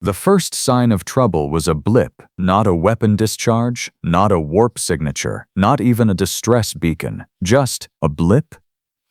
The first sign of trouble was a blip, not a weapon discharge, not a warp signature, not even a distress beacon, just a blip.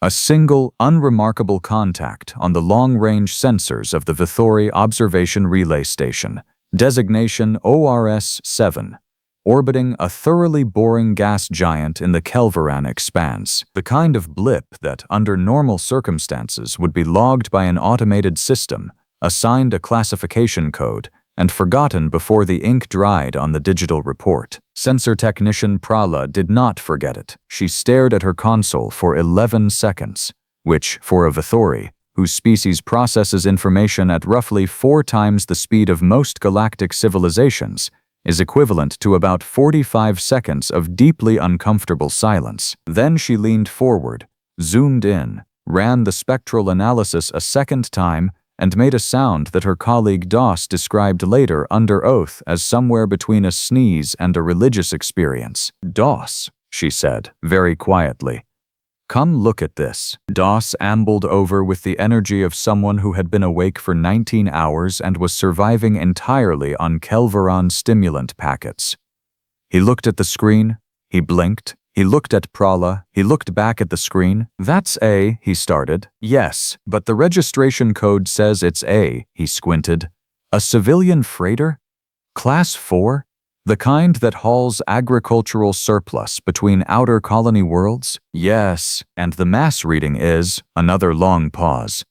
A single, unremarkable contact on the long-range sensors of the Vithori Observation Relay Station, designation ORS-7, orbiting a thoroughly boring gas giant in the Kelvaran expanse, the kind of blip that, under normal circumstances, would be logged by an automated system, assigned a classification code, and forgotten before the ink dried on the digital report. Sensor technician Prala did not forget it. She stared at her console for 11 seconds, which, for a Vithori, whose species processes information at roughly 4 times the speed of most galactic civilizations, is equivalent to about 45 seconds of deeply uncomfortable silence. Then she leaned forward, zoomed in, ran the spectral analysis a second time, and made a sound that her colleague Doss described later under oath as somewhere between a sneeze and a religious experience. "Doss," she said, very quietly. "Come look at this." Doss ambled over with the energy of someone who had been awake for 19 hours and was surviving entirely on Kelvaran stimulant packets. He looked at the screen, he blinked, he looked at Prala, he looked back at the screen. "That's A," he started. "Yes, but the registration code says it's A," he squinted. "A civilian freighter? Class 4? The kind that hauls agricultural surplus between outer colony worlds?" "Yes, and the mass reading is..." Another long pause.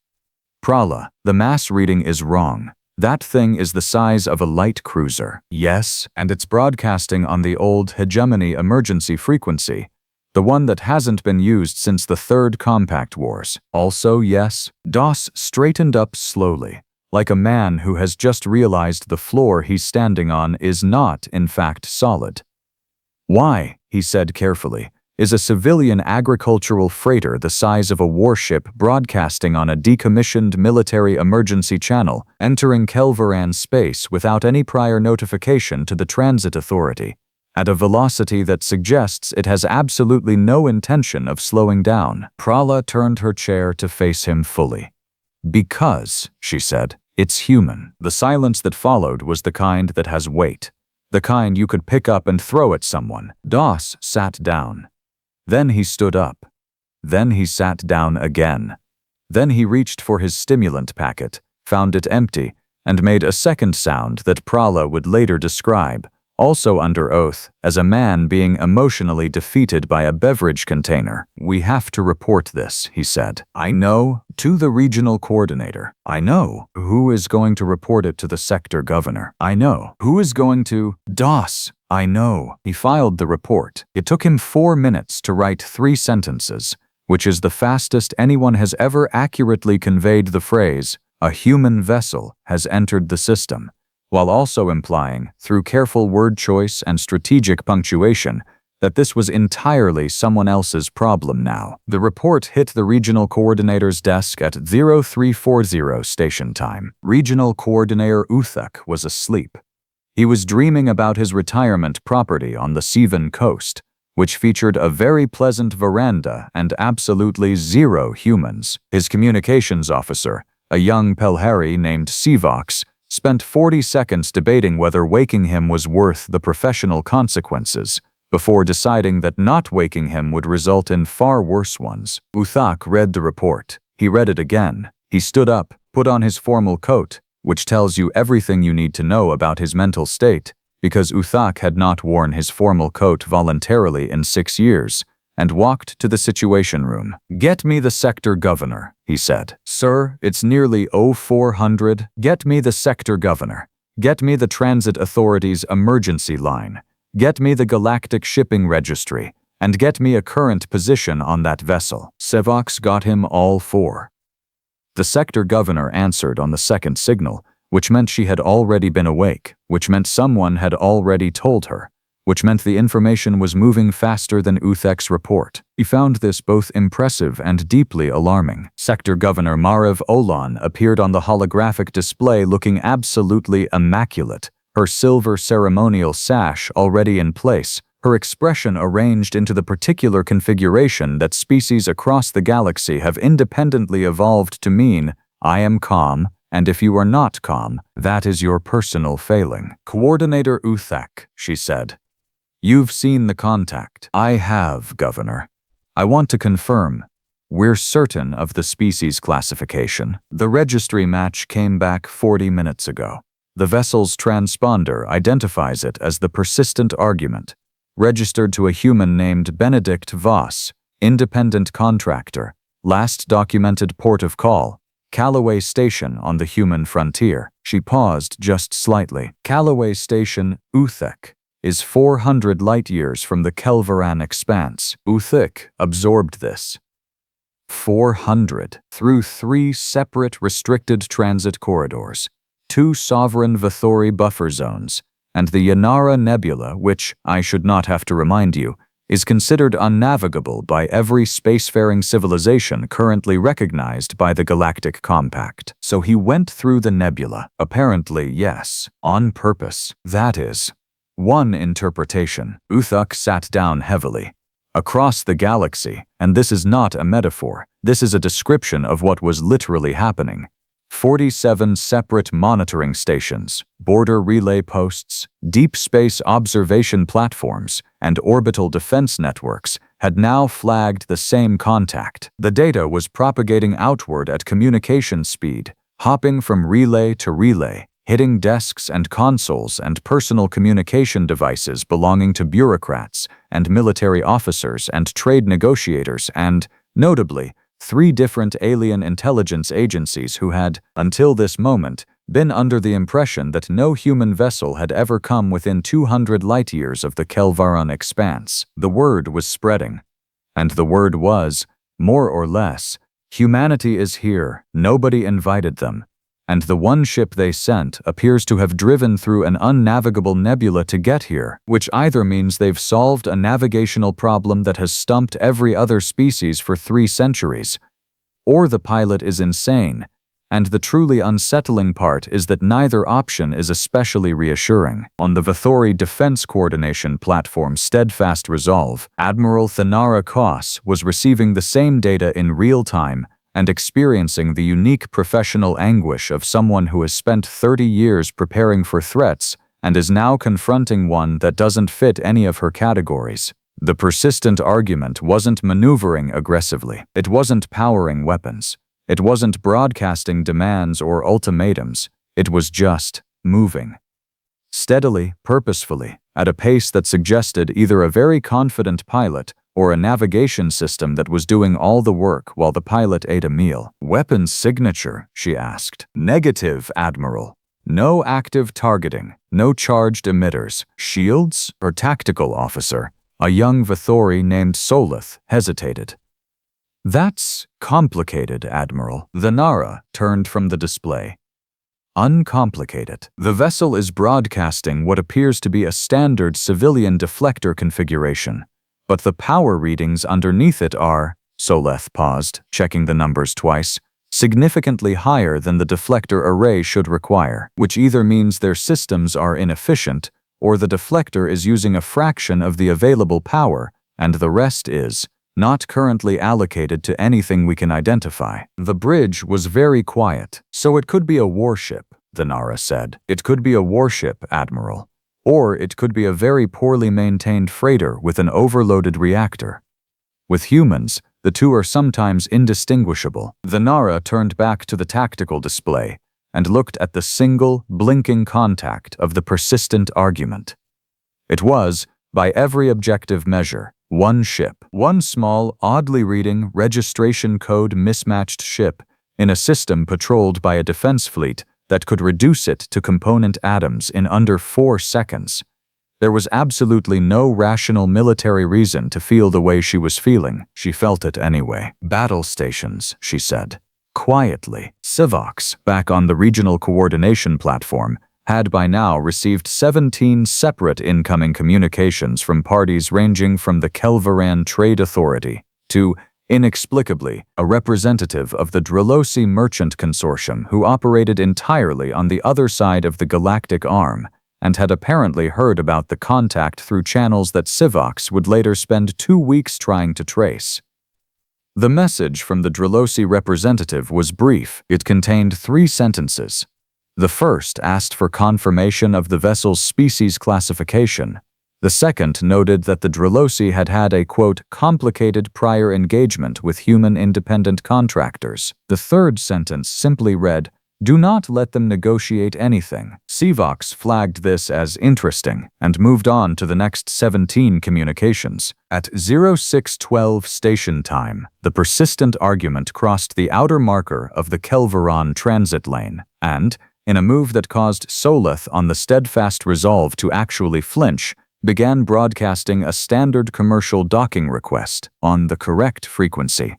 "Prala, the mass reading is wrong. That thing is the size of a light cruiser." "Yes, and it's broadcasting on the old hegemony emergency frequency, the one that hasn't been used since the Third Compact Wars." "Also yes." Doss straightened up slowly, like a man who has just realized the floor he's standing on is not, in fact, solid. "Why," he said carefully, "is a civilian agricultural freighter the size of a warship broadcasting on a decommissioned military emergency channel, entering Kelvaran space without any prior notification to the transit authority, at a velocity that suggests it has absolutely no intention of slowing down?" Prala turned her chair to face him fully. "Because," she said, "it's human." The silence that followed was the kind that has weight, the kind you could pick up and throw at someone. Doss sat down. Then he stood up. Then he sat down again. Then he reached for his stimulant packet, found it empty, and made a second sound that Prala would later describe, also under oath, as a man being emotionally defeated by a beverage container. "We have to report this," he said. "I know. To the regional coordinator." "I know. Who is going to report it to the sector governor?" "I know. Who is going to..." "Doss." "I know." He filed the report. It took him 4 minutes to write 3 sentences, which is the fastest anyone has ever accurately conveyed the phrase, "a human vessel has entered the system," while also implying, through careful word choice and strategic punctuation, that this was entirely someone else's problem now. The report hit the regional coordinator's desk at 0340 station time. Regional coordinator Uthak was asleep. He was dreaming about his retirement property on the Sivan coast, which featured a very pleasant veranda and absolutely 0 humans. His communications officer, a young Pelhari named Sivox, spent 40 seconds debating whether waking him was worth the professional consequences, before deciding that not waking him would result in far worse ones. Uthak read the report. He read it again. He stood up, put on his formal coat, which tells you everything you need to know about his mental state, because Uthak had not worn his formal coat voluntarily in 6 years, and walked to the situation room. "Get me the sector governor," he said. "Sir, it's nearly 0400. Get me the sector governor. Get me the transit authority's emergency line. Get me the Galactic shipping registry, and get me a current position on that vessel." Sivox got him all 4. The sector governor answered on the second signal, which meant she had already been awake, which meant someone had already told her, which meant the information was moving faster than Uthek's report. He found this both impressive and deeply alarming. Sector Governor Marev Olan appeared on the holographic display looking absolutely immaculate, her silver ceremonial sash already in place, her expression arranged into the particular configuration that species across the galaxy have independently evolved to mean, "I am calm, And if you are not calm, that is your personal failing. Coordinator Uthak, she said. You've seen the contact. I have, Governor. I want to confirm. We're certain of the species classification. The registry match came back 40 minutes ago. The vessel's transponder identifies it as the persistent argument, registered to a human named Benedict Voss, independent contractor, last documented port of call, Callaway Station on the human frontier. She paused just slightly. Callaway Station, Uthek, is 400 light-years from the Kelvaran expanse. Uthek absorbed this. 400 through 3 separate restricted transit corridors, 2 sovereign Vithori buffer zones, and the Yanara Nebula, which, I should not have to remind you, is considered unnavigable by every spacefaring civilization currently recognized by the Galactic Compact. So he went through the nebula. Apparently, yes, on purpose. That is one interpretation. Uthak sat down heavily. Across the galaxy, and this is not a metaphor, this is a description of what was literally happening. 47 separate monitoring stations, border relay posts, deep space observation platforms, and orbital defense networks had now flagged the same contact. The data was propagating outward at communication speed, hopping from relay to relay, hitting desks and consoles and personal communication devices belonging to bureaucrats and military officers and trade negotiators and, notably, 3 different alien intelligence agencies who had, until this moment, been under the impression that no human vessel had ever come within 200 light-years of the Kelvaran expanse. The word was spreading. And the word was, more or less, humanity is here, nobody invited them. And the one ship they sent appears to have driven through an unnavigable nebula to get here, which either means they've solved a navigational problem that has stumped every other species for 3 centuries, or the pilot is insane, and the truly unsettling part is that neither option is especially reassuring. On the Vithori Defense Coordination Platform's steadfast resolve, Admiral Thanara Koss was receiving the same data in real time and experiencing the unique professional anguish of someone who has spent 30 years preparing for threats and is now confronting one that doesn't fit any of her categories. The persistent argument wasn't maneuvering aggressively. It wasn't powering weapons. It wasn't broadcasting demands or ultimatums. It was just moving. Steadily, purposefully, at a pace that suggested either a very confident pilot or a navigation system that was doing all the work while the pilot ate a meal. Weapons signature, she asked. Negative, Admiral. No active targeting, no charged emitters. Shields or tactical officer? A young Vithori named Solith hesitated. That's complicated, Admiral. Thanara turned from the display. Uncomplicated. The vessel is broadcasting what appears to be a standard civilian deflector configuration. But the power readings underneath it are, Soleth paused, checking the numbers twice, significantly higher than the deflector array should require, which either means their systems are inefficient or the deflector is using a fraction of the available power and the rest is not currently allocated to anything we can identify. The bridge was very quiet, so it could be a warship, Thanara said. It could be a warship, Admiral. Or it could be a very poorly maintained freighter with an overloaded reactor. With humans, the two are sometimes indistinguishable. Thanara turned back to the tactical display and looked at the single, blinking contact of the persistent argument. It was, by every objective measure, one ship, one small, oddly reading, registration code mismatched ship in a system patrolled by a defense fleet that could reduce it to component atoms in under 4 seconds. There was absolutely no rational military reason to feel the way she was feeling. She felt it anyway. Battle stations, she said. Quietly, Civox, back on the regional coordination platform, had by now received 17 separate incoming communications from parties ranging from the Kelvaran Trade Authority to, inexplicably, a representative of the Dralosi Merchant Consortium who operated entirely on the other side of the Galactic arm and had apparently heard about the contact through channels that Civox would later spend 2 weeks trying to trace. The message from the Dralosi representative was brief. It contained 3 sentences. The first asked for confirmation of the vessel's species classification. The second noted that the Dralosi had had a, quote, complicated prior engagement with human independent contractors. The third sentence simply read, "Do not let them negotiate anything." Sivox flagged this as interesting and moved on to the next 17 communications. At 0612 station time, the persistent argument crossed the outer marker of the Kelvaron transit lane and, in a move that caused Soleth on the steadfast resolve to actually flinch, began broadcasting a standard commercial docking request on the correct frequency,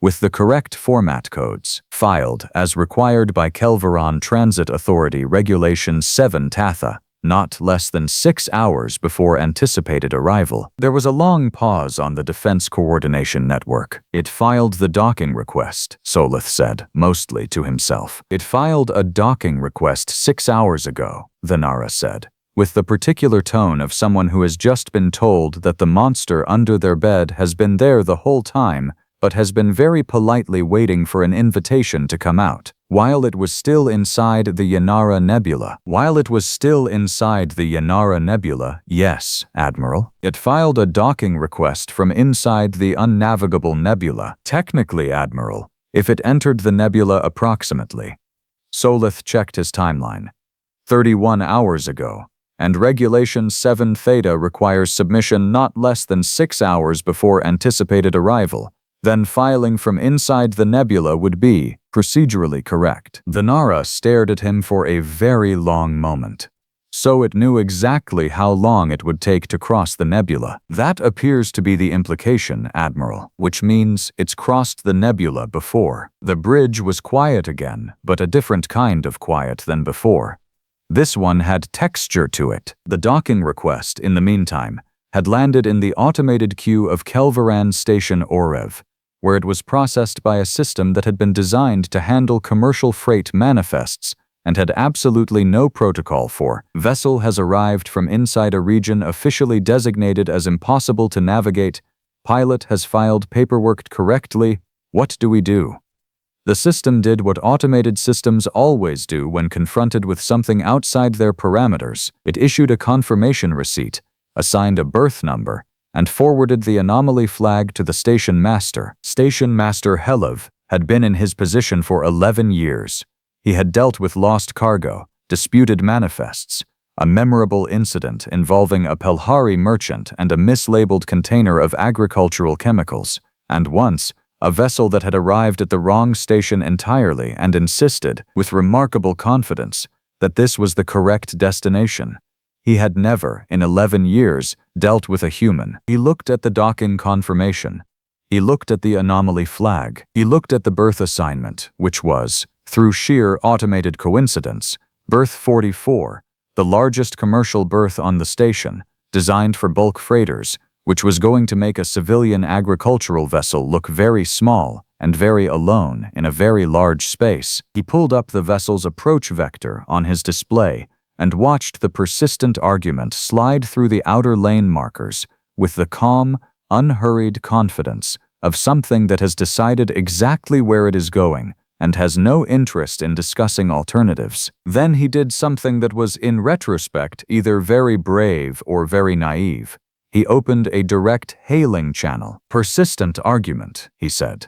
with the correct format codes, filed as required by Kelvaron Transit Authority Regulation 7 TATHA, not less than 6 hours before anticipated arrival. There was a long pause on the Defense Coordination Network. "It filed the docking request," Soleth said, mostly to himself. "It filed a docking request 6 hours ago," the Nara said, with the particular tone of someone who has just been told that the monster under their bed has been there the whole time, but has been very politely waiting for an invitation to come out. While it was still inside the Yanara Nebula, yes, Admiral. It filed a docking request from inside the unnavigable nebula. Technically, Admiral, if it entered the nebula approximately. Soleth checked his timeline. 31 hours ago. And Regulation 7 Theta requires submission not less than 6 hours before anticipated arrival. Then filing from inside the nebula would be procedurally correct. The Nara stared at him for a very long moment. So it knew exactly how long it would take to cross the nebula. That appears to be the implication, Admiral, which means it's crossed the nebula before. The bridge was quiet again, but a different kind of quiet than before. This one had texture to it. The docking request, in the meantime, had landed in the automated queue of Kelvaran Station Orev, where it was processed by a system that had been designed to handle commercial freight manifests and had absolutely no protocol for. Vessel has arrived from inside a region officially designated as impossible to navigate. Pilot has filed paperwork correctly. What do we do? The system did what automated systems always do when confronted with something outside their parameters. It issued a confirmation receipt, assigned a berth number, and forwarded the anomaly flag to the station master. Station Master Helov had been in his position for 11 years. He had dealt with lost cargo, disputed manifests, a memorable incident involving a Pelhari merchant and a mislabeled container of agricultural chemicals, and once, a vessel that had arrived at the wrong station entirely and insisted, with remarkable confidence, that this was the correct destination. He had never, in 11 years, dealt with a human. He looked at the docking confirmation. He looked at the anomaly flag. He looked at the berth assignment, which was, through sheer automated coincidence, berth 44, the largest commercial berth on the station, designed for bulk freighters, which was going to make a civilian agricultural vessel look very small and very alone in a very large space. He pulled up the vessel's approach vector on his display and watched the persistent argument slide through the outer lane markers with the calm, unhurried confidence of something that has decided exactly where it is going and has no interest in discussing alternatives. Then he did something that was, in retrospect, either very brave or very naive. He opened a direct hailing channel. "Persistent argument," he said.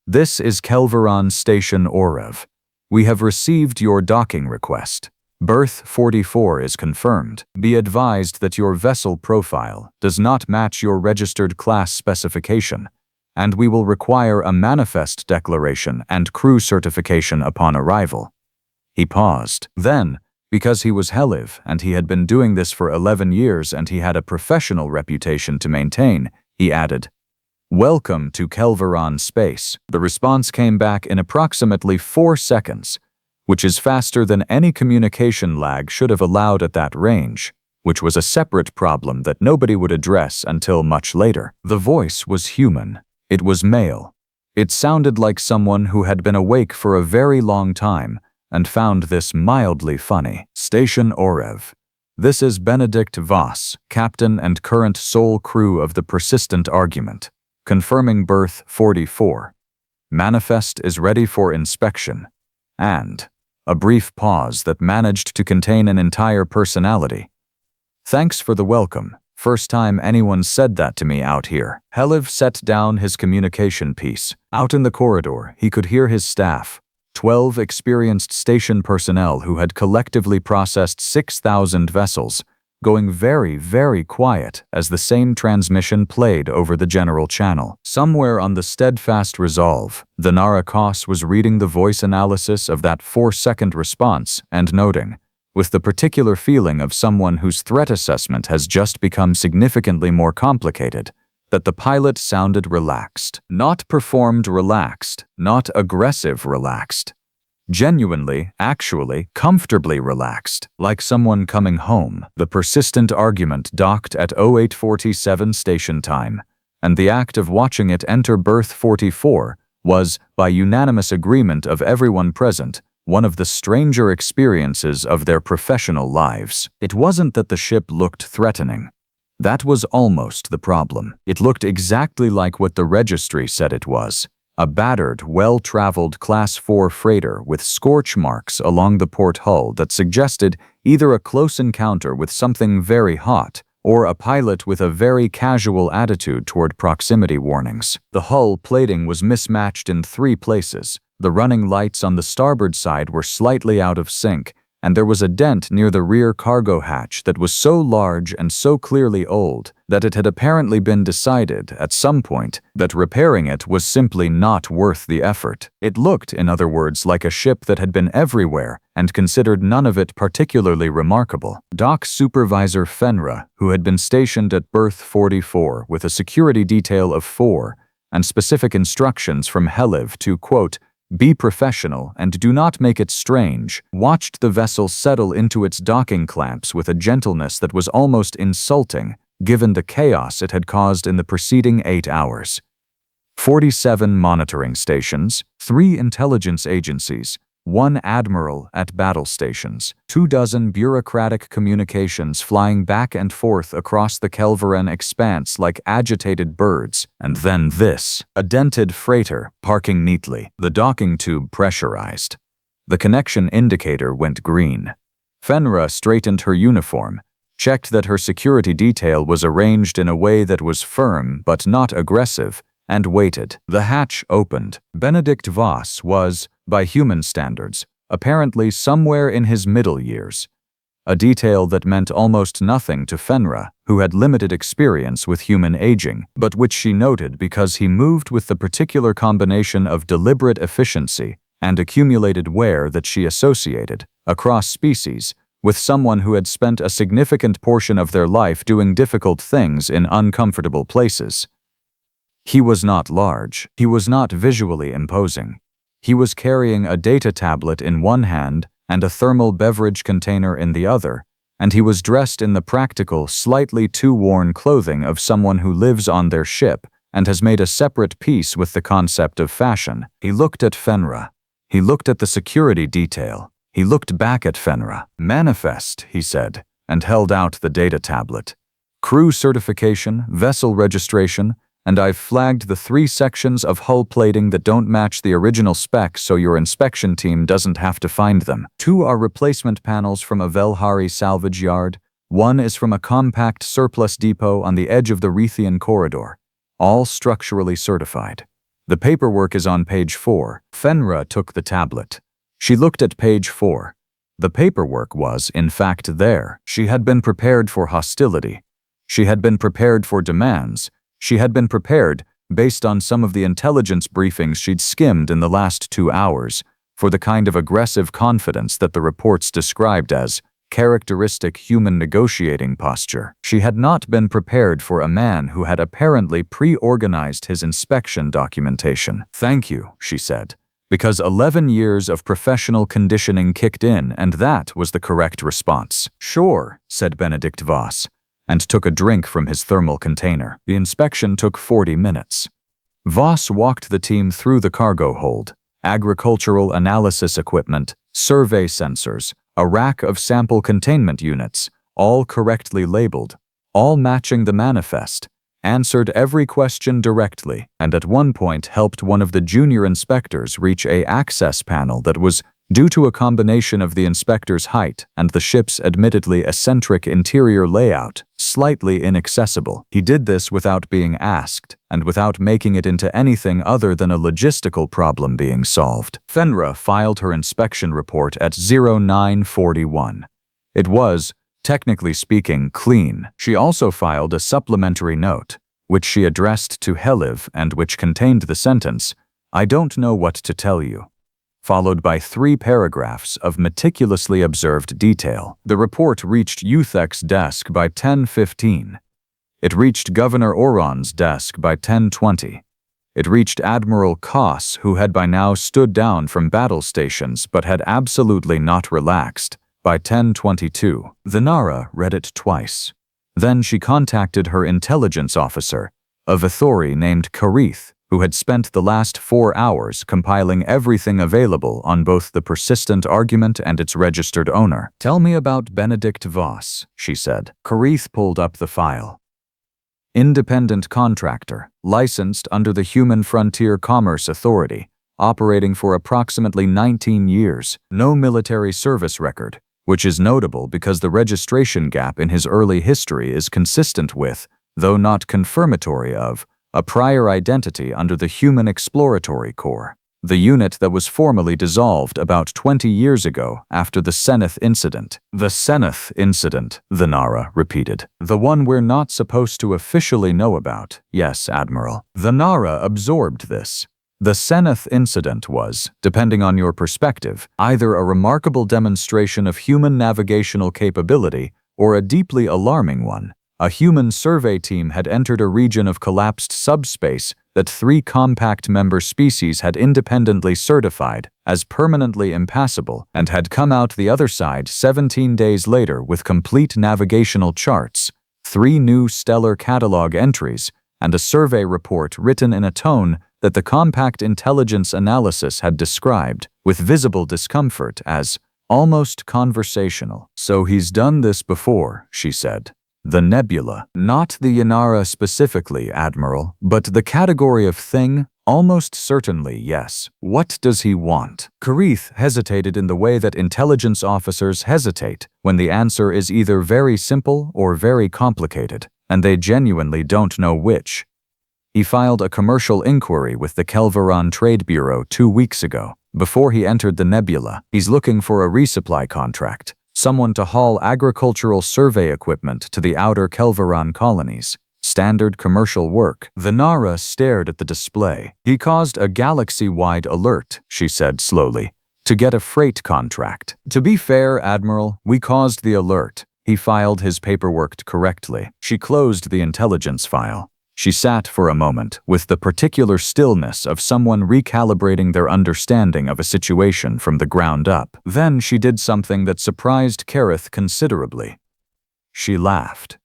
"This is Kelvaron Station Orev. We have received your docking request. Berth 44 is confirmed. Be advised that your vessel profile does not match your registered class specification, and we will require a manifest declaration and crew certification upon arrival." He paused. Then, because he was Helliv and he had been doing this for 11 years and he had a professional reputation to maintain, he added, "Welcome to Kelvaron space." The response came back in approximately 4 seconds, which is faster than any communication lag should have allowed at that range, which was a separate problem that nobody would address until much later. The voice was human. It was male. It sounded like someone who had been awake for a very long time and found this mildly funny. "Station Orev. This is Benedict Voss, captain and current sole crew of the persistent argument. confirming berth 44. Manifest is ready for inspection. And a brief pause that managed to contain an entire personality. Thanks for the welcome. First time anyone said that to me out here. Heliv set down his communication piece. Out in the corridor, he could hear his staff, 12 experienced station personnel who had collectively processed 6,000 vessels, going very, very quiet as the same transmission played over the general channel. Somewhere on the steadfast resolve, the Narration was reading the voice analysis of that 4-second response and noting, with the particular feeling of someone whose threat assessment has just become significantly more complicated, that the pilot sounded relaxed. Not performed relaxed, not aggressive relaxed. Genuinely, actually, comfortably relaxed, like someone coming home. The persistent argument docked at 0847 station time, and the act of watching it enter berth 44 was, by unanimous agreement of everyone present, one of the stranger experiences of their professional lives. It wasn't that the ship looked threatening. That was almost the problem. It looked exactly like what the registry said it was. A battered, well-traveled Class 4 freighter with scorch marks along the port hull that suggested either a close encounter with something very hot or a pilot with a very casual attitude toward proximity warnings. The hull plating was mismatched in 3 places. The running lights on the starboard side were slightly out of sync, and there was a dent near the rear cargo hatch that was so large and so clearly old that it had apparently been decided at some point that repairing it was simply not worth the effort. It looked, in other words, like a ship that had been everywhere and considered none of it particularly remarkable. Dock Supervisor Fenra, who had been stationed at berth 44 with a security detail of 4 and specific instructions from Heliv to, quote, "Be professional and do not make it strange," watched the vessel settle into its docking clamps with a gentleness that was almost insulting, given the chaos it had caused in the preceding 8 hours. 47 monitoring stations, 3 intelligence agencies, 1 admiral at battle stations, 24 bureaucratic communications flying back and forth across the Kelveren expanse like agitated birds, and then this, a dented freighter parking neatly, the docking tube pressurized. The connection indicator went green. Fenra straightened her uniform, checked that her security detail was arranged in a way that was firm but not aggressive, and waited. The hatch opened. Benedict Voss was, by human standards, apparently somewhere in his middle years. A detail that meant almost nothing to Fenra, who had limited experience with human aging, but which she noted because he moved with the particular combination of deliberate efficiency and accumulated wear that she associated, across species, with someone who had spent a significant portion of their life doing difficult things in uncomfortable places. He was not large. He was not visually imposing. He was carrying a data tablet in one hand and a thermal beverage container in the other, and he was dressed in the practical, slightly too worn clothing of someone who lives on their ship and has made a separate peace with the concept of fashion. He looked at Fenra. He looked at the security detail. He looked back at Fenra. "Manifest," he said, and held out the data tablet. "Crew certification, vessel registration, and I've flagged the 3 sections of hull plating that don't match the original specs so your inspection team doesn't have to find them. 2 are replacement panels from a Velhari salvage yard. 1 is from a compact surplus depot on the edge of the Rethian corridor. All structurally certified. The paperwork is on page 4. Fenra took the tablet. She looked at page 4. The paperwork was, in fact, there. She had been prepared for hostility. She had been prepared for demands. She had been prepared, based on some of the intelligence briefings she'd skimmed in the last 2 hours, for the kind of aggressive confidence that the reports described as characteristic human negotiating posture. She had not been prepared for a man who had apparently pre-organized his inspection documentation. "Thank you," she said, because 11 years of professional conditioning kicked in, and that was the correct response. "Sure," said Benedict Voss, and took a drink from his thermal container. The inspection took 40 minutes. Voss walked the team through the cargo hold, agricultural analysis equipment, survey sensors, a rack of sample containment units, all correctly labeled, all matching the manifest, answered every question directly, and at one point helped one of the junior inspectors reach a access panel that was, due to a combination of the inspector's height and the ship's admittedly eccentric interior layout, slightly inaccessible. He did this without being asked, and without making it into anything other than a logistical problem being solved. Fenra filed her inspection report at 0941. It was, technically speaking, clean. She also filed a supplementary note, which she addressed to Heliv and which contained the sentence, "I don't know what to tell you," followed by 3 paragraphs of meticulously observed detail. The report reached Uthek's desk by 10:15. It reached Governor Oron's desk by 10:20. It reached Admiral Koss, who had by now stood down from battle stations but had absolutely not relaxed, by 10:22. The Nara read it twice. Then she contacted her intelligence officer, a Vithori named Karith, who had spent the last 4 hours compiling everything available on both the persistent argument and its registered owner. "Tell me about Benedict Voss," she said. Karith pulled up the file. Independent contractor, licensed under the Human Frontier Commerce Authority, operating for approximately 19 years, no military service record, which is notable because the registration gap in his early history is consistent with, though not confirmatory of, a prior identity under the Human Exploratory Corps, the unit that was formally dissolved about 20 years ago after the Zenith incident. "The Zenith incident," the Nara repeated. "The one we're not supposed to officially know about." "Yes, Admiral." The Nara absorbed this. The Zenith incident was, depending on your perspective, either a remarkable demonstration of human navigational capability or a deeply alarming one. A human survey team had entered a region of collapsed subspace that 3 compact member species had independently certified as permanently impassable and had come out the other side 17 days later with complete navigational charts, 3 new stellar catalog entries, and a survey report written in a tone that the compact intelligence analysis had described, with visible discomfort, as almost conversational. "So he's done this before," she said. "The nebula, not the Yanara specifically, Admiral, but the category of thing, almost certainly yes. What does he want?" Karith hesitated in the way that intelligence officers hesitate when the answer is either very simple or very complicated, and they genuinely don't know which. He filed a commercial inquiry with the Kelvaron Trade Bureau 2 weeks ago. Before he entered the nebula, he's looking for a resupply contract, someone to haul agricultural survey equipment to the outer Kelvaron colonies. Standard commercial work. The Nara stared at the display. "He caused a galaxy-wide alert," she said slowly, "to get a freight contract. To be fair, Admiral, we caused the alert." He filed his paperwork correctly. She closed the intelligence file. She sat for a moment with the particular stillness of someone recalibrating their understanding of a situation from the ground up. Then she did something that surprised Karith considerably. She laughed.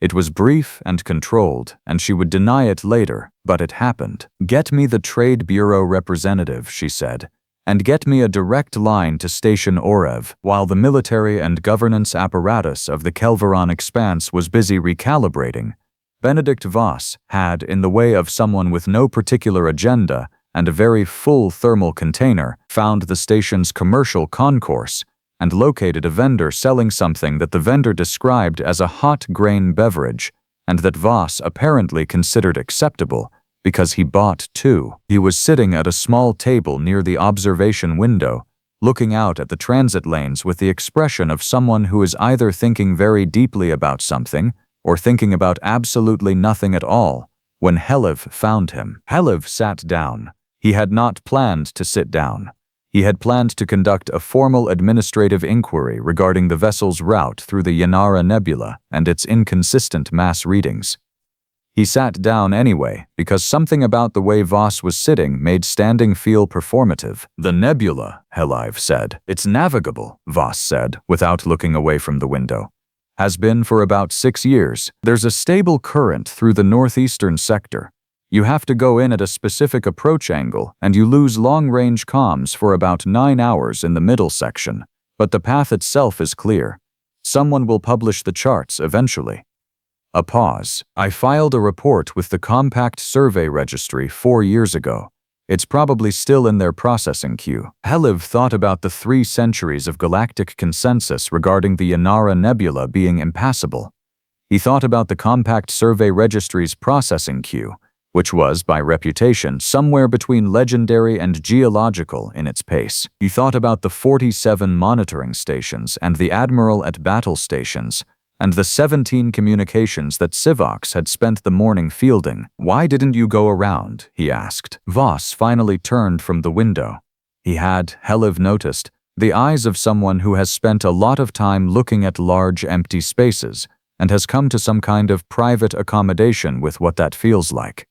It was brief and controlled, and she would deny it later, but it happened. "Get me the Trade Bureau representative," she said, "and get me a direct line to Station Orev." While the military and governance apparatus of the Kelvaron Expanse was busy recalibrating, Benedict Voss had, in the way of someone with no particular agenda and a very full thermal container, found the station's commercial concourse and located a vendor selling something that the vendor described as a hot grain beverage and that Voss apparently considered acceptable because he bought 2. He was sitting at a small table near the observation window, looking out at the transit lanes with the expression of someone who is either thinking very deeply about something or thinking about absolutely nothing at all, when Heliv found him. Heliv sat down. He had not planned to sit down. He had planned to conduct a formal administrative inquiry regarding the vessel's route through the Yanara Nebula and its inconsistent mass readings. He sat down anyway, because something about the way Voss was sitting made standing feel performative. "The nebula," Heliv said. "It's navigable," Voss said, without looking away from the window. "Has been for about 6 years. There's a stable current through the northeastern sector. You have to go in at a specific approach angle, and you lose long-range comms for about 9 hours in the middle section, but the path itself is clear. Someone will publish the charts eventually." A pause. I filed a report with the Compact Survey Registry 4 years ago. It's probably still in their processing queue. Heliv thought about the 3 centuries of galactic consensus regarding the Inara Nebula being impassable. He thought about the Compact Survey Registry's processing queue, which was, by reputation, somewhere between legendary and geological in its pace. He thought about the 47 monitoring stations and the admiral at battle stations, and the 17 communications that Sivox had spent the morning fielding. "Why didn't you go around?" he asked. Voss finally turned from the window. He had, Heliv noticed, the eyes of someone who has spent a lot of time looking at large empty spaces and has come to some kind of private accommodation with what that feels like.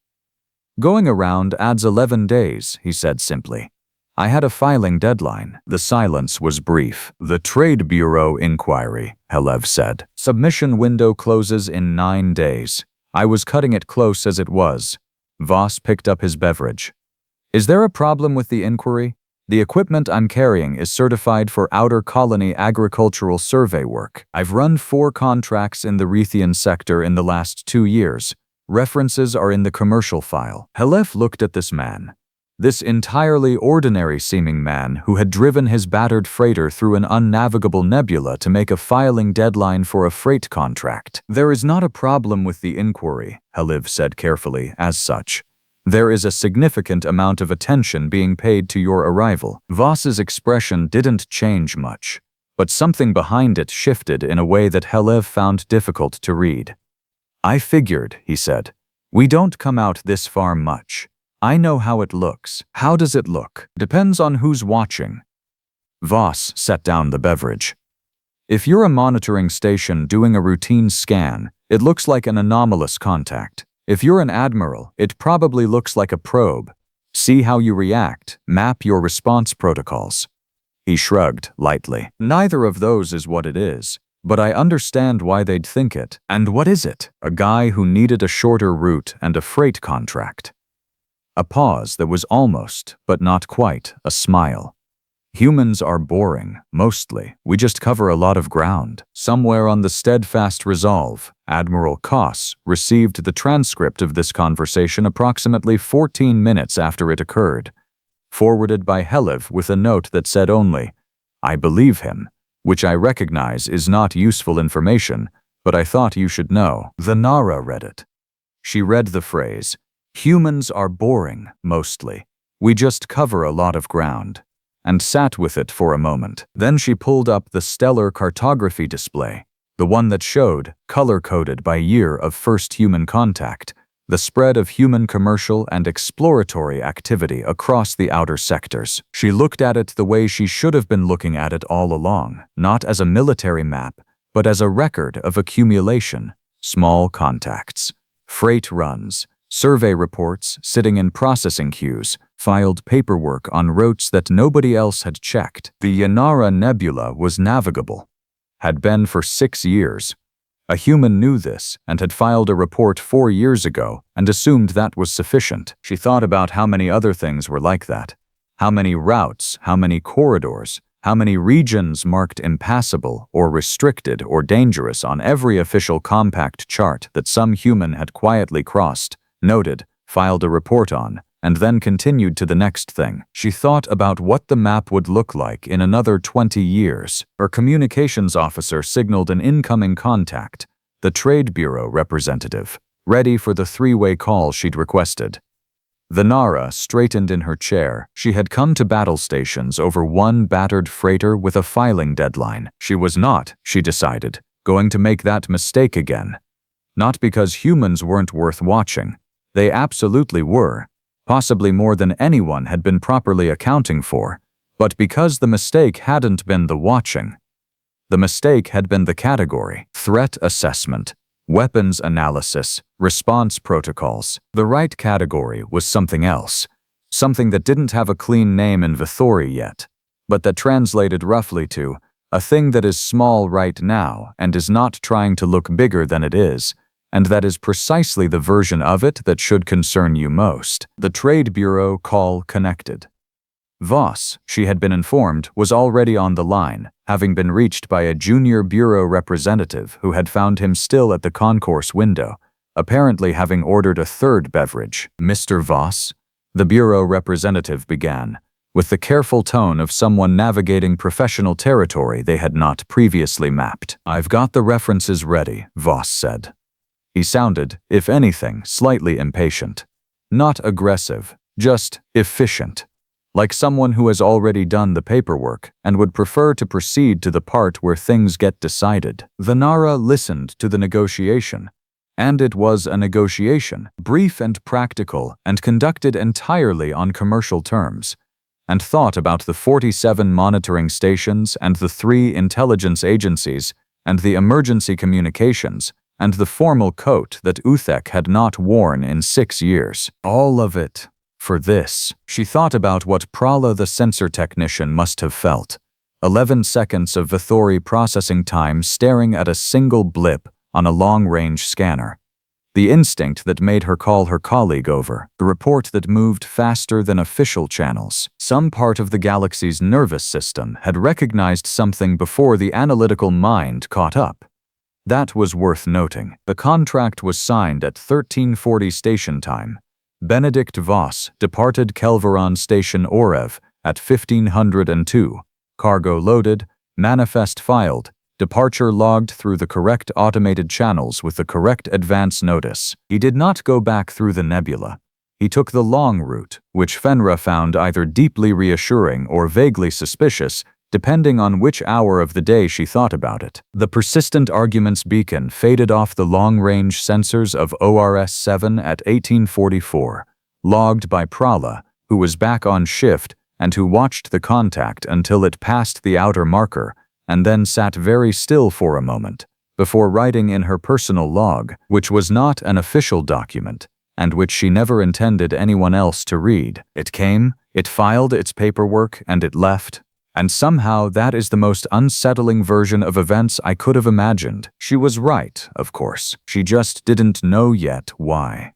"Going around adds 11 days, he said simply. "I had a filing deadline." The silence was brief. "The Trade Bureau inquiry," Heliv said. "Submission window closes in 9 days. I was cutting it close as it was." Voss picked up his beverage. "Is there a problem with the inquiry? The equipment I'm carrying is certified for Outer Colony agricultural survey work. I've run 4 contracts in the Rethian sector in the last 2 years. References are in the commercial file." Heliv looked at this man. This entirely ordinary-seeming man who had driven his battered freighter through an unnavigable nebula to make a filing deadline for a freight contract. "There is not a problem with the inquiry," Heliv said carefully, "as such. There is a significant amount of attention being paid to your arrival." Voss's expression didn't change much, but something behind it shifted in a way that Heliv found difficult to read. "I figured," he said. "We don't come out this far much. I know how it looks." "How does it look?" "Depends on who's watching." Voss set down the beverage. "If you're a monitoring station doing a routine scan, it looks like an anomalous contact. If you're an admiral, it probably looks like a probe. See how you react, map your response protocols." He shrugged lightly. "Neither of those is what it is, but I understand why they'd think it." "And what is it?" "A guy who needed a shorter route and a freight contract." A pause that was almost, but not quite, a smile. "Humans are boring, mostly. We just cover a lot of ground." Somewhere on the steadfast resolve, Admiral Koss received the transcript of this conversation approximately 14 minutes after it occurred, forwarded by Heliv with a note that said only, "I believe him," which I recognize is not useful information, but I thought you should know. The Nara read it. She read the phrase, "Humans are boring, mostly. We just cover a lot of ground," and sat with it for a moment. Then she pulled up the stellar cartography display, the one that showed, color-coded by year of first human contact, the spread of human commercial and exploratory activity across the outer sectors. She looked at it the way she should have been looking at it all along, not as a military map, but as a record of accumulation, small contacts, freight runs, survey reports sitting in processing queues, filed paperwork on routes that nobody else had checked. The Inara Nebula was navigable, had been for 6 years. A human knew this and had filed a report 4 years ago and assumed that was sufficient. She thought about how many other things were like that. How many routes, how many corridors, how many regions marked impassable or restricted or dangerous on every official compact chart that some human had quietly crossed, noted, filed a report on, and then continued to the next thing. She thought about what the map would look like in another 20 years. Her communications officer signaled an incoming contact, the Trade Bureau representative, ready for the 3-way call she'd requested. The Nara straightened in her chair. She had come to battle stations over one battered freighter with a filing deadline. She was not, she decided, going to make that mistake again. Not because humans weren't worth watching. They absolutely were, possibly more than anyone had been properly accounting for, but because the mistake hadn't been the watching. The mistake had been the category: threat assessment, weapons analysis, response protocols. The right category was something else, something that didn't have a clean name in Vithori yet, but that translated roughly to a thing that is small right now and is not trying to look bigger than it is, and that is precisely the version of it that should concern you most. The Trade Bureau call connected. Voss, she had been informed, was already on the line, having been reached by a junior bureau representative who had found him still at the concourse window, apparently having ordered a third beverage. "Mr. Voss?" the bureau representative began, with the careful tone of someone navigating professional territory they had not previously mapped. "I've got the references ready," Voss said. He sounded, if anything, slightly impatient. Not aggressive, just efficient. Like someone who has already done the paperwork and would prefer to proceed to the part where things get decided. Vanara listened to the negotiation. And it was a negotiation, brief and practical and conducted entirely on commercial terms, and thought about the 47 monitoring stations and the 3 intelligence agencies and the emergency communications and the formal coat that Uthek had not worn in 6 years. All of it. For this, she thought about what Prala the sensor technician must have felt. 11 seconds of Vithori processing time staring at a single blip on a long-range scanner. The instinct that made her call her colleague over, the report that moved faster than official channels. Some part of the galaxy's nervous system had recognized something before the analytical mind caught up. That was worth noting. The contract was signed at 1340 station time. Benedict Voss departed Kelveron Station Orev at 1502. Cargo loaded, manifest filed, departure logged through the correct automated channels with the correct advance notice. He did not go back through the nebula. He took the long route, which Fenra found either deeply reassuring or vaguely suspicious, depending on which hour of the day she thought about it. The persistent arguments beacon faded off the long-range sensors of ORS-7 at 1844, logged by Prala, who was back on shift and who watched the contact until it passed the outer marker, and then sat very still for a moment, before writing in her personal log, which was not an official document, and which she never intended anyone else to read. It came, it filed its paperwork, and it left. And somehow that is the most unsettling version of events I could have imagined. She was right, of course. She just didn't know yet why.